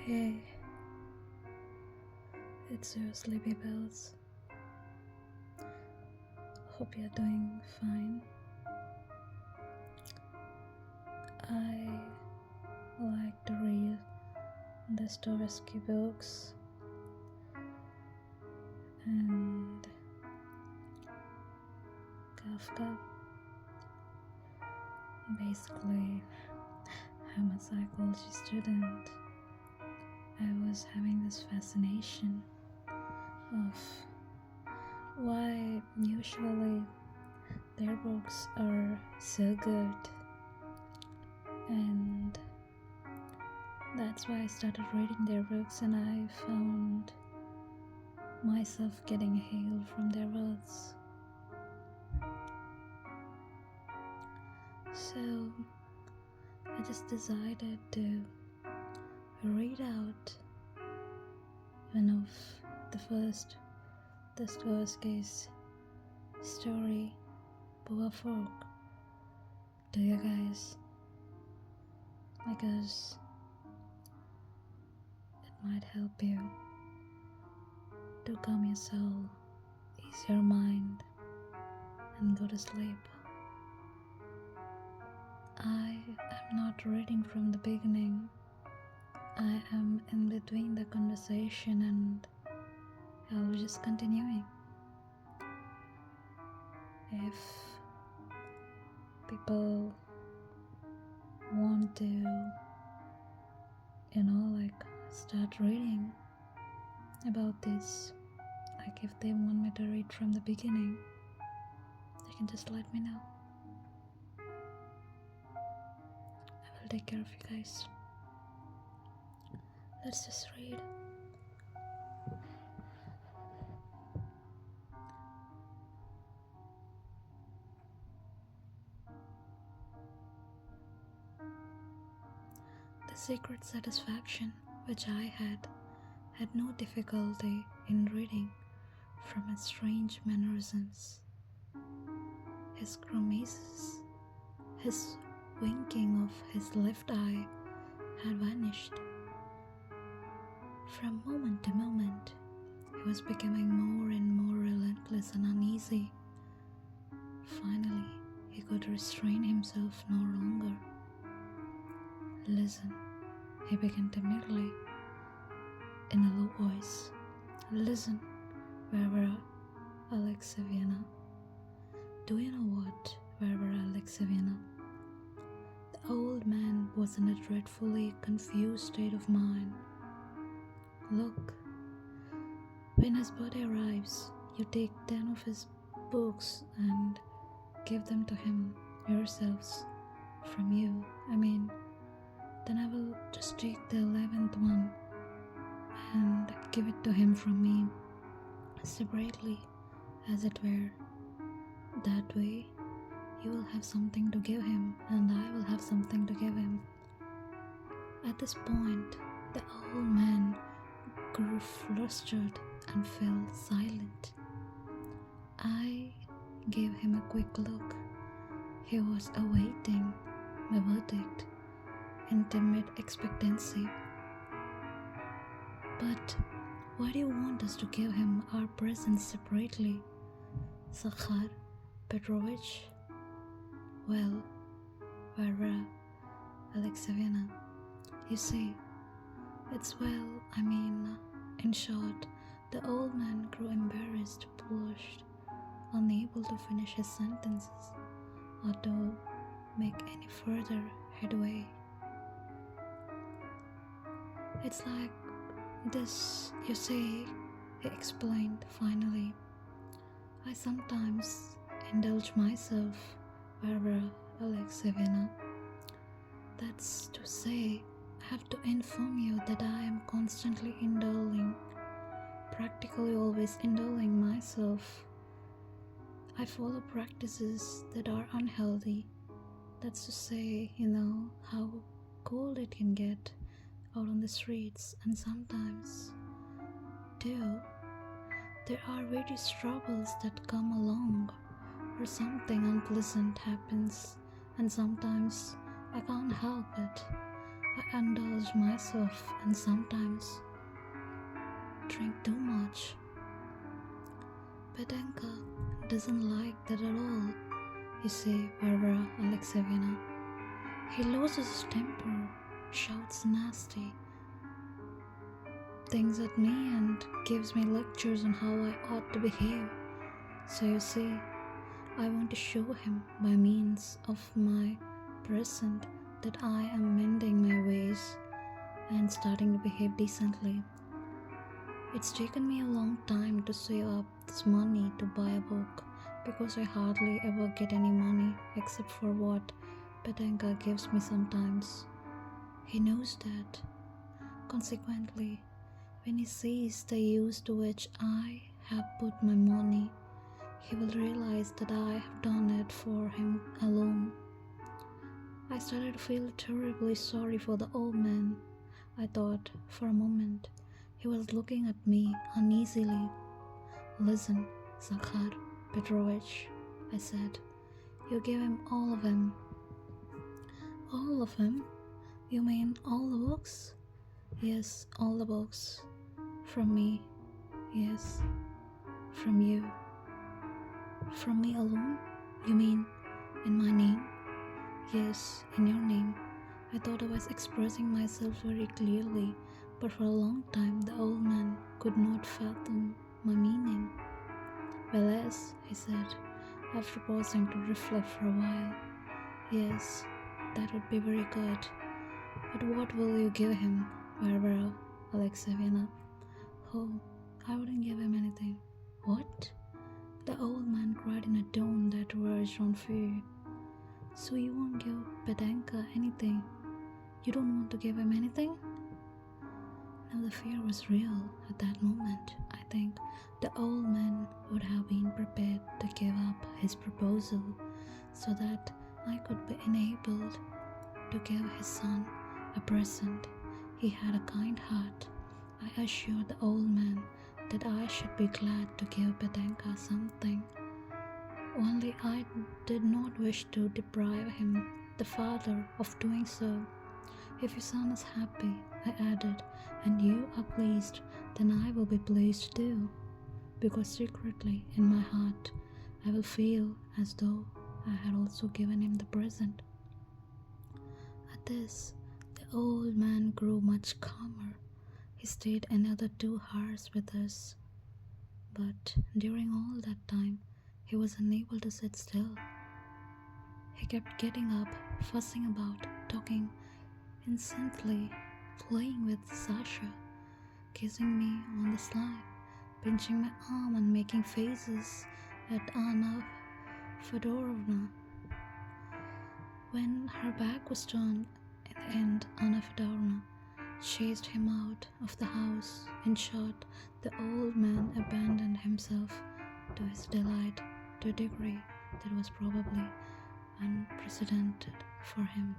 Hey, it's your sleepy bells. Hope you're doing fine. I like to read Dostoevsky books and Kafka. Basically, I'm a psychology student. I was having this fascination of why usually their books are so good, and that's why I started reading their books, and I found myself getting hail from their words. So I just decided to read out one of the first Dostoevsky's story, Boa Folk, to you guys, because it might help you to calm your soul, ease your mind, and go to sleep. I am not reading from the beginning. I am in between the conversation and I was just continuing. If people want to, start reading about this, like if they want me to read from the beginning, they can just let me know. I will take care of you guys. Let's just read. The secret satisfaction which I had no difficulty in reading from his strange mannerisms, his grimaces, his winking of his left eye had vanished. From moment to moment, he was becoming more and more relentless and uneasy. Finally, he could restrain himself no longer. Listen, he began timidly, in a low voice. Listen, Barbara Alexeyevna. Do you know what, Barbara Alexeyevna? The old man was in a dreadfully confused state of mind. Look, when his birthday arrives, you take 10 of his books and give them to him yourselves, from you, then I will just take the 11th one and give it to him from me, separately, as it were. That way, you will have something to give him, and I will have something to give him. At this point, the old man grew flustered and fell silent. I gave him a quick look. He was awaiting my verdict in timid expectancy. But why do you want us to give him our presents separately, Zakhar Petrovich? Well, Varvara Alexeyevna, you see, in short, the old man grew embarrassed, blushed, unable to finish his sentences or to make any further headway. It's like this, you see, he explained finally. I sometimes indulge myself, Barbara Alexeyevna. That's to say, I have to inform you that I am constantly indulging, practically always indulging myself. I follow practices that are unhealthy. That's to say, how cold it can get out on the streets, and sometimes, too, there are various troubles that come along, or something unpleasant happens, and sometimes I can't help it. I indulge myself and sometimes drink too much. Petanka doesn't like that at all, you see, Barbara Alexeyevna. He loses his temper, shouts nasty things at me and gives me lectures on how I ought to behave. So you see, I want to show him by means of my present that I am mending my ways and starting to behave decently. It's taken me a long time to save up this money to buy a book because I hardly ever get any money except for what Petanka gives me sometimes. He knows that. Consequently, when he sees the use to which I have put my money, he will realize that I have done it for him alone. I started to feel terribly sorry for the old man. I thought for a moment he was looking at me uneasily. "Listen, Zakhar Petrovich," I said, "you gave him all of him." "All of him? You mean all the books?" "Yes, all the books. From me, yes. From you." "From me alone? You mean in my name?" "Yes, in your name." I thought I was expressing myself very clearly, but for a long time the old man could not fathom my meaning. "Well, yes," he said, after pausing to reflect for a while. "Yes, that would be very good. But what will you give him, Barbara Alexeyevna?" "Oh, I wouldn't give him anything." "What?" the old man cried in a tone that verged on fear. "So you won't give Petanka anything? You don't want to give him anything?" Now the fear was real at that moment. I think the old man would have been prepared to give up his proposal so that I could be enabled to give his son a present. He had a kind heart. I assured the old man that I should be glad to give Petanka something. Only I did not wish to deprive him, the father, of doing so. "If your son is happy," I added, "and you are pleased, then I will be pleased too, because secretly in my heart I will feel as though I had also given him the present." At this, the old man grew much calmer. He stayed another 2 hours with us, but during all that time he was unable to sit still. He kept getting up, fussing about, talking incessantly, playing with Sasha, kissing me on the sly, pinching my arm and making faces at Anna Fyodorovna. When her back was turned, in the end Anna Fyodorovna chased him out of the house. In short, the old man abandoned himself to his delight to a degree that was probably unprecedented for him.